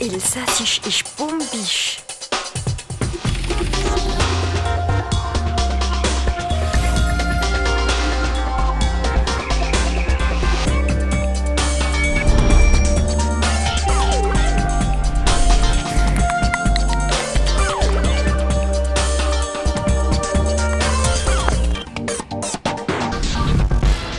Elsassisch ist bombisch.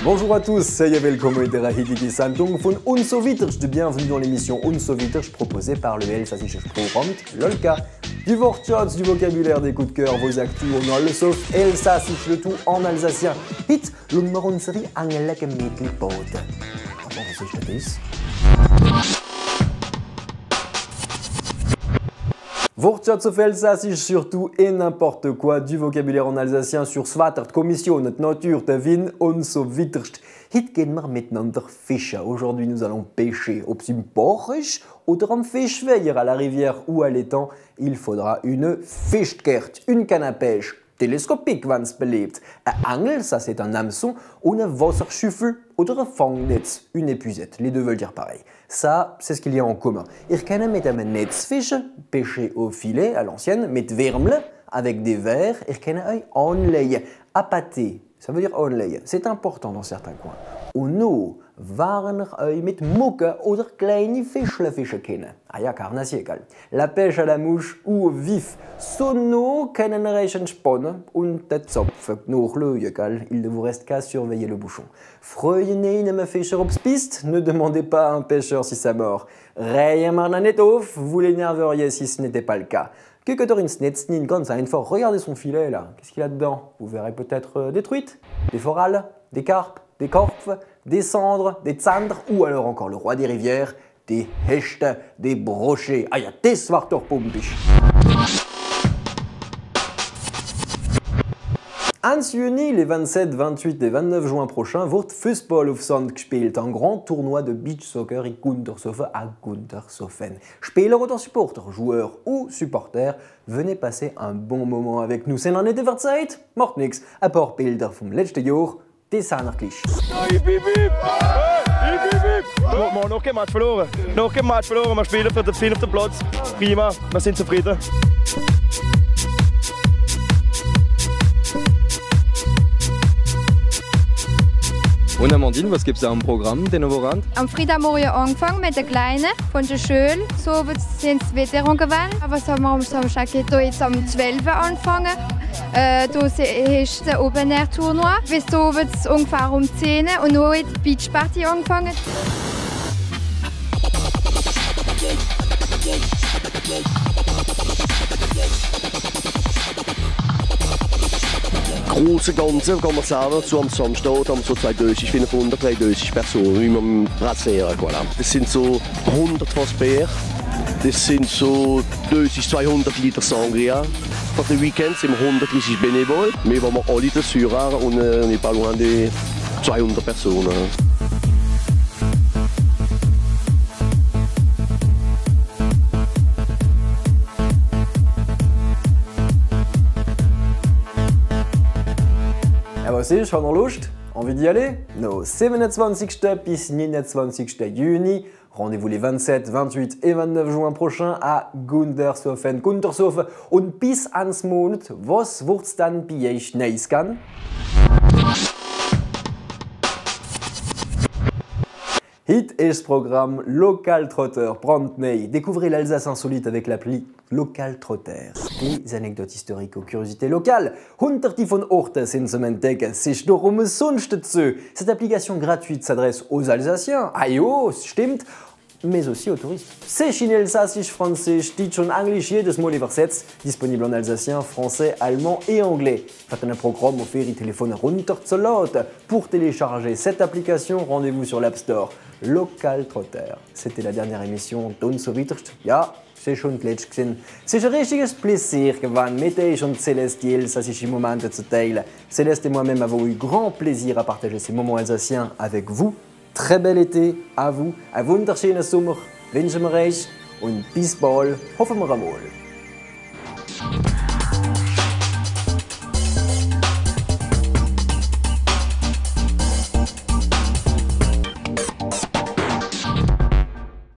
Bonjour à tous, saya willkommen in der heutigen Sendung von Und so weiter. Bienvenue dans l'émission Und so weiter proposée par le Elsassische Sprachamt Lolka. Du Wortschatz, du vocabulaire, des coups de cœur, vos actus en alles sauf Elsassisch, le tout en alsacien. Hit, l'unmer unsere angelege Mittelbote. Aber was ist das? Wortschatz auf Elsassisch, surtout et n'importe quoi, du vocabulaire en alsacien sur Swatert, Kommission, notre nature, de Wien und so weiter. Hit gehen wir miteinander fischen. Aujourd'hui, nous allons pêcher. Ob im Borch oder am Fischweiher, à la rivière ou à l'étang, il faudra une Fischkert, une canne à pêche. Telescopique, wenn es belebt. Ein Angel, ça c'est un hameçon, ou une Wasserschüffel oder ein Fangnetz, une épuisette. Les deux veulent dire pareil. Ça, c'est ce qu'il y a en commun. Ich kann mit einem Netz fischen, pêcher au filet, à l'ancienne, mit Wärmle, avec des vers. Ich kann euch anleihen, appâter. Ça veut dire anleihen. C'est important dans certains coins. Und no, waren euch mit Mucke oder kleine Fischle fischen können. Ah ja, Karnasiegal. La pêche à la mouche ou au vif. Sono können euch entspannen und den Zopf nachlösen, gell? Il ne vous reste qu'à surveiller le bouchon. Freudenez einem Fischer ob's piste, ne demandez pas à un pêcheur si ça mord. Reihen man nicht auf, vous l'énerveriez si ce n'était pas le cas. Köketer ins Netz nin ganz einfach. Regardez son filet là. Qu'est-ce qu'il y a dedans? Vous verrez peut-être des truites, des forales, des carpes, des korpes, des cendres, des zandres ou alors encore le roi des rivières, des Hechte, des brochets. Ah ja, das war doch bombisch. En Juni, les 27, 28 et 29 juin prochains, wird Fußball auf Sand gespielt, un grand tournoi de beach soccer in Gundershofen à Gundershofen. Spieler oder Supporter, joueurs ou supporters, venez passer un bon moment avec nous. C'est noch nicht der Zeit? Macht nix. Ein paar Bilder vom letzten Jahr, die sind noch gleich. Noch kein Match verloren. Noch kein Match verloren. Wir spielen für den Film auf dem Platz. Prima, wir sind zufrieden. Und Amandine, was gibt es da am Programm, den Novorand? Am Freitag haben wir angefangen mit der Kleinen von der Schule. So sind es Veteran gewählt. Aber so haben wir jetzt am 12. angefangen. Da ist der Open Air Tournoi. Bis da wird es ungefähr um 10 Uhr und nun hat die Beach Party angefangen. Große Ganze kann man sagen, so am Samstag haben so 500, 3 Personen, wie man brasieren. Voilà. Das sind so 100 fast Bier, das sind so 200 Liter Sangria. Pour le week-end, c'est 130 bénévoles, mais vraiment alle dessus, on n'est pas loin de 200 personnes. Was ist? Habt ihr Lust? Envie d'y aller? No, 27. bis 29. Juni. Rendez-vous les 27, 28 et 29 juin prochains à Gundershofen. Und bis ans Monat, was wird's dann bei euch Neues gehen? Hit ist das Programme Local Trotter, brandneu. Découvrez l'Alsace insolite avec l'appli Local Trotter. Des anecdotes historiques aux curiosités locales. Hunderte von Orten sind zum Entdecken. Sich darum umsonst dazu. Cette application gratuite s'adresse aux Alsaciens. Ah jo, stimmt. Mais aussi aux touristes. C'est in Elsassisch, Französisch, Deutsch und Englisch, jedes Mal übersetzt. Disponible en alsacien, français, allemand et anglais. Faites un programme au faire téléphone runterzuladen. Pour télécharger cette application, rendez-vous sur l'App Store. Local Trotter. C'était la dernière émission d'Und so weiter. Ja, c'est schon die letzte gewesen. Es ist ein richtiges Plaisir gewesen, mit euch und Céleste elsassische Momente zu teilen. Céleste et moi-même avons eu grand plaisir à partager ces moments alsaciens avec vous. Très bel été à vous, ein wunderschönen Sommer wünschen wir euch und bis bald, hoffen wir einmal.